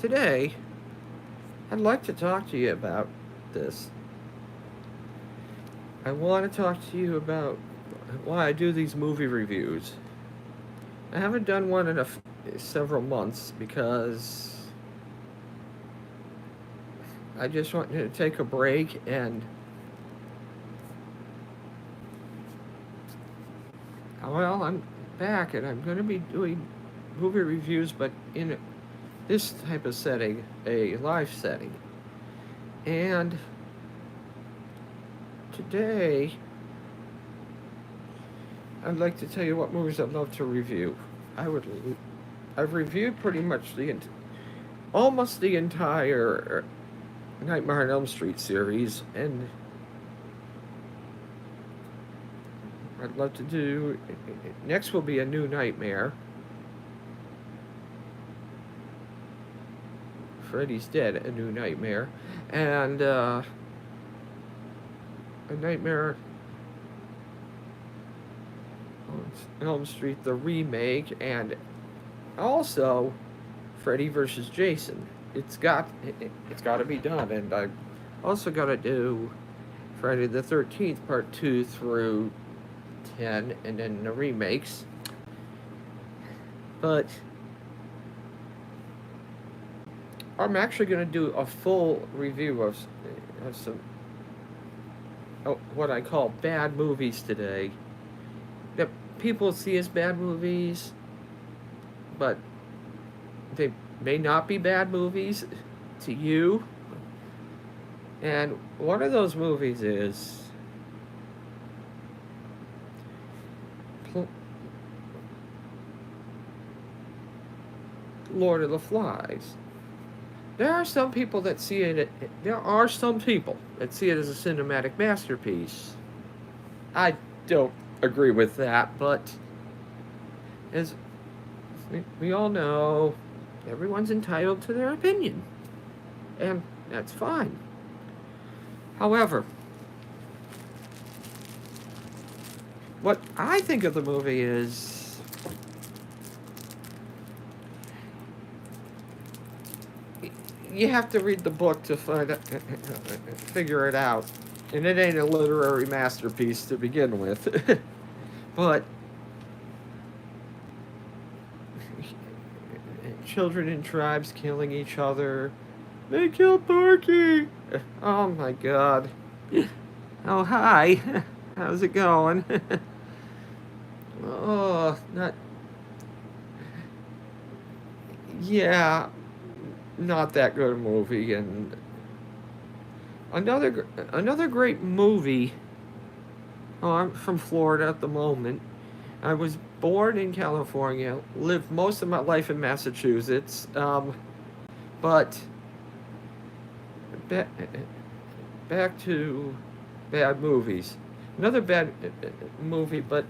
today, I'd like to talk to you about this. I want to talk to you about why I do these movie reviews. I haven't done one in several months because I just wanted to take a break and, well, I'm back and I'm going to be doing movie reviews, but in this type of setting, a live setting. And today, I'd like to tell you what movies I'd love to review. I've reviewed pretty much almost the entire Nightmare on Elm Street series, and I'd love to do. Next will be A New Nightmare. Freddy's Dead, A New Nightmare, and A Nightmare on Elm Street, the remake, and also Freddy vs. Jason. It's got to be done, and I also got to do Friday the 13th Part 2 through 10, and then the remakes. But I'm actually going to do a full review of some what I call bad movies today that people see as bad movies, but they may not be bad movies to you. And one of those movies is Lord of the Flies. There are some people that see it. There are some people that see it as a cinematic masterpiece. I don't agree with that, but as we all know, everyone's entitled to their opinion, and that's fine. However, what I think of the movie is you have to read the book to figure it out, and it ain't a literary masterpiece to begin with. But children in tribes killing each other. They killed Porky. Oh my God. Oh hi. How's it going? Oh, not. Yeah, not that good a movie. And another great movie. Oh, I'm from Florida at the moment. I was born in California, lived most of my life in Massachusetts, but back to bad movies. Another bad movie, but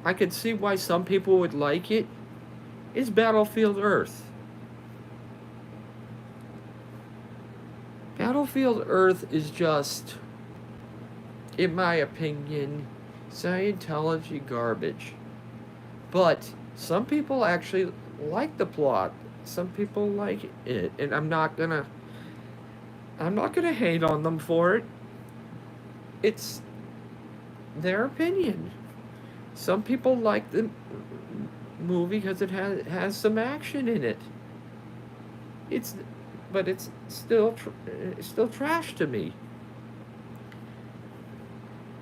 I could see why some people would like it, is Battlefield Earth. Battlefield Earth is just, in my opinion, Scientology garbage. But some people actually like the plot. Some people like it, and I'm not gonna hate on them for it. It's their opinion. Some people like the movie because it has some action in it. But it's still trash to me.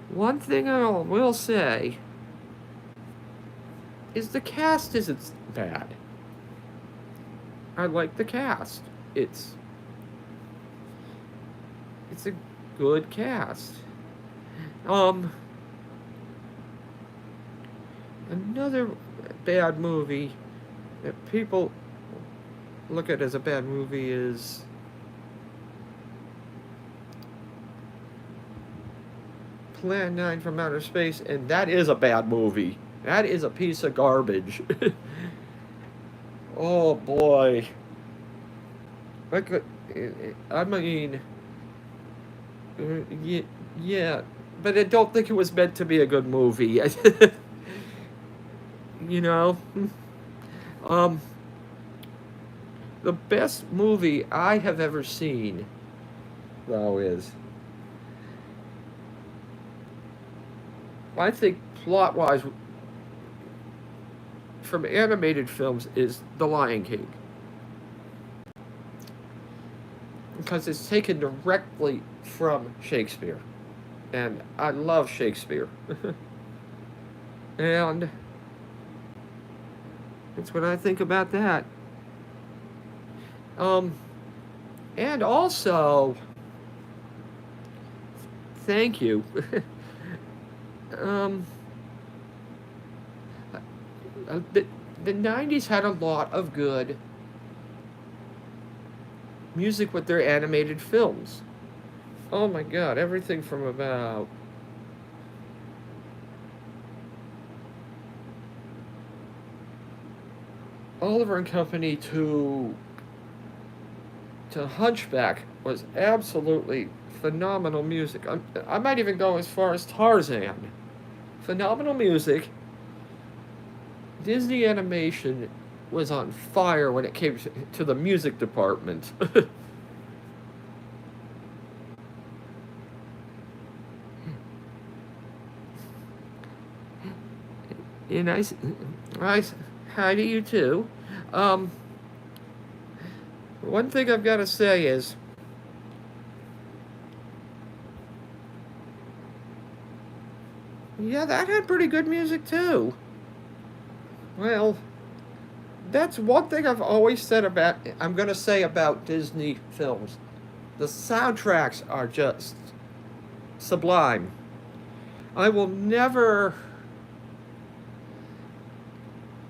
One thing I will say is the cast isn't bad. I like the cast. It's a good cast. Another bad movie that people look at as a bad movie is Plan 9 from Outer Space, and that is a bad movie. That is a piece of garbage. Oh boy. I mean, yeah, but I don't think it was meant to be a good movie. You know? The best movie I have ever seen, though, is, I think plot wise, from animated films, is The Lion King. Because it's taken directly from Shakespeare. And I love Shakespeare. And that's what I think about that. And also, thank you. um, the 90s had a lot of good music with their animated films. Oh my god, everything from about Oliver and Company to Hunchback was absolutely phenomenal music. I might even go as far as Tarzan. Phenomenal music. Disney Animation was on fire when it came to the music department. And hi to you too. Um, One thing I've got to say is, yeah, that had pretty good music too. Well, that's one thing I've always said about, I'm going to say about Disney films. The soundtracks are just sublime. I will never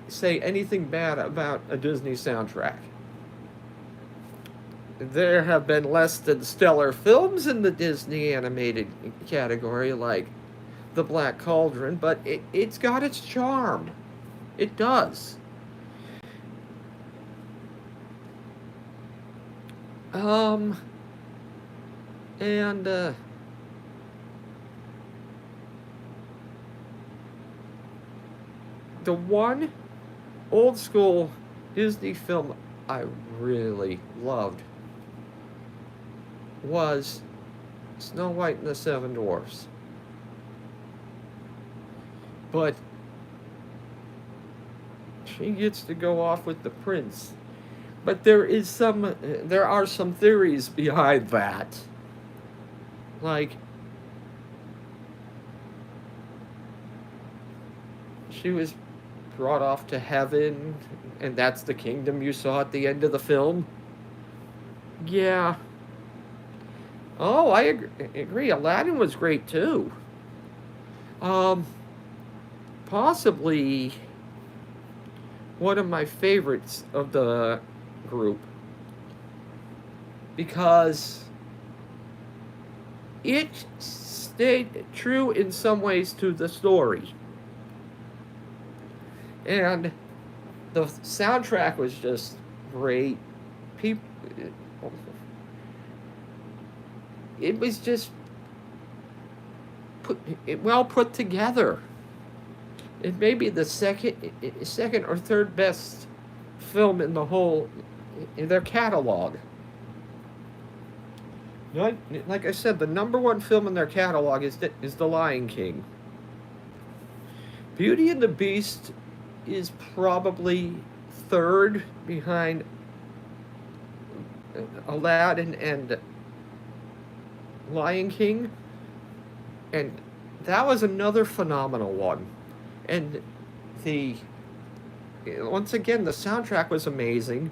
say anything bad about a Disney soundtrack. There have been less than stellar films in the Disney animated category, like The Black Cauldron, but it's got its charm. It does. And the one old school Disney film I really loved was Snow White and the Seven Dwarfs. But she gets to go off with the prince. But there are some theories behind that. Like, she was brought off to heaven, and that's the kingdom you saw at the end of the film. Yeah. Oh, I agree. Aladdin was great too. Possibly one of my favorites of the group, because it stayed true in some ways to the story. And the soundtrack was just great. It was just well put together. It may be the second or third best film in their catalog. Like I said, the number one film in their catalog is The Lion King. Beauty and the Beast is probably third behind Aladdin and Lion King. And that was another phenomenal one. And once again, the soundtrack was amazing.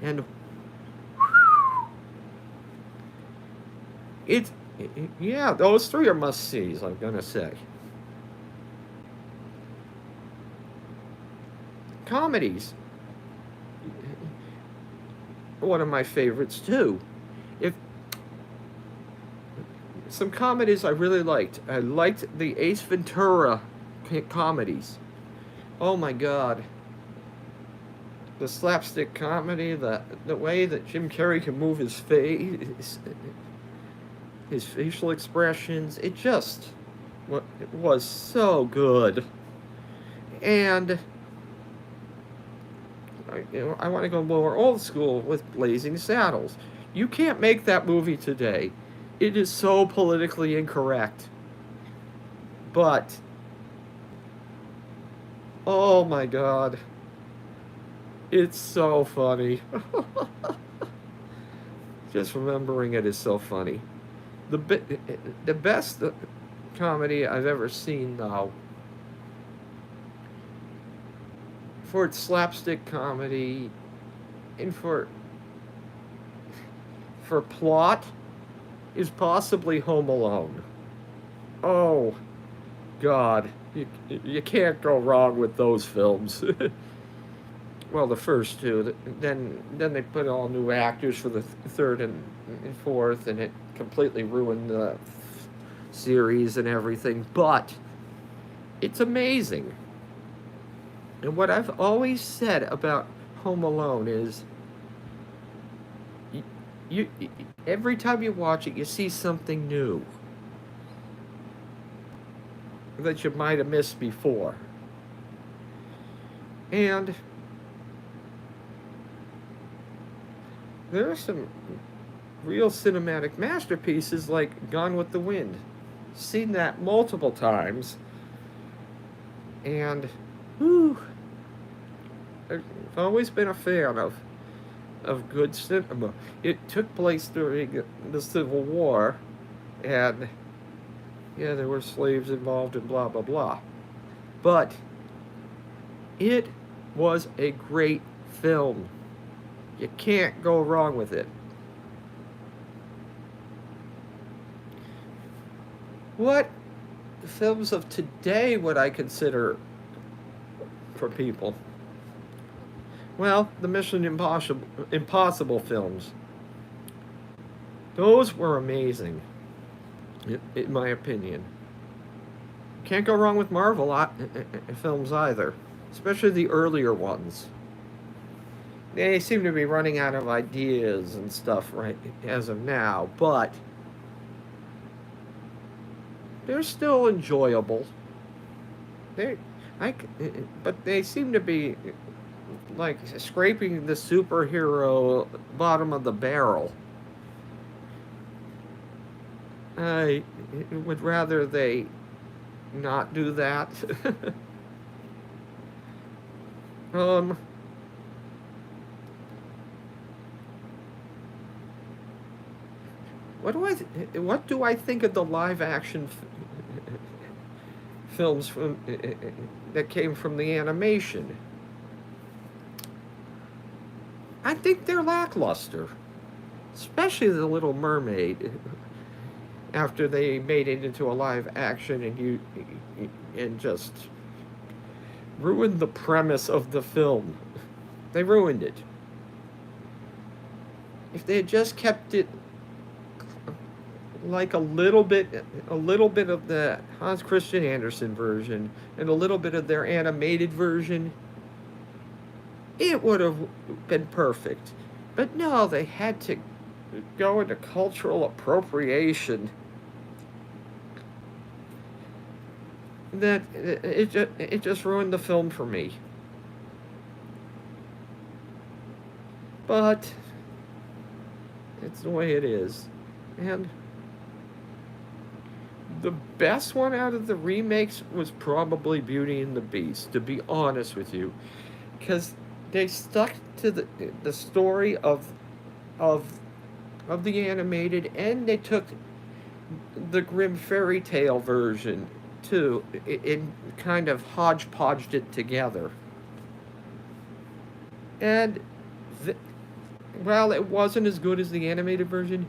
And yeah, those three are must-sees, I'm gonna say. Comedies. One of my favorites too. Some comedies I really liked. I liked the Ace Ventura comedies. Oh my god. The slapstick comedy, the way that Jim Carrey can move his face, his facial expressions, it was so good. And I want to go more old school with Blazing Saddles. You can't make that movie today. It is so politically incorrect. But, oh my god, it's so funny. Just remembering it is so funny. The best comedy I've ever seen, though, for its slapstick comedy and for plot, is possibly Home Alone. Oh, God, you can't go wrong with those films. Well, the first two. Then they put all new actors for the third and fourth, and it completely ruined the series and everything. But it's amazing. And what I've always said about Home Alone is, you every time you watch it, you see something new that you might have missed before. And there are some real cinematic masterpieces like Gone with the Wind. Seen that multiple times. And, whew, I've always been a fan of good cinema. It took place during the Civil War, and yeah, there were slaves involved and blah, blah, blah. But it was a great film. You can't go wrong with it. What films of today would I consider for people? Well, the Mission Impossible films. Those were amazing, in my opinion. Can't go wrong with Marvel films either, especially the earlier ones. They seem to be running out of ideas and stuff right as of now, but they're still enjoyable. But they seem to be like scraping the superhero bottom of the barrel. I would rather they not do that. What do I think of the live action films that came from the animation? I think they're lackluster, especially The Little Mermaid. After they made it into a live action and just ruined the premise of the film. They ruined it. If they had just kept it like a little bit of the Hans Christian Andersen version and a little bit of their animated version, it would have been perfect. But no, they had to go into cultural appropriation. That it just ruined the film for me. But it's the way it is. And the best one out of the remakes was probably Beauty and the Beast, to be honest with you, because they stuck to the story of the animated, and they took the Grimm fairy tale version too, it kind of hodgepodged it together. And while it wasn't as good as the animated version,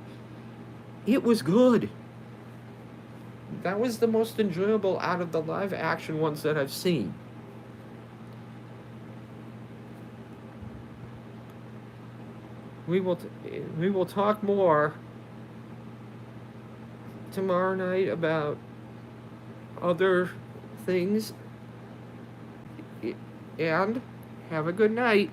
it was good. That was the most enjoyable out of the live action ones that I've seen. We will talk more tomorrow night about other things, and have a good night.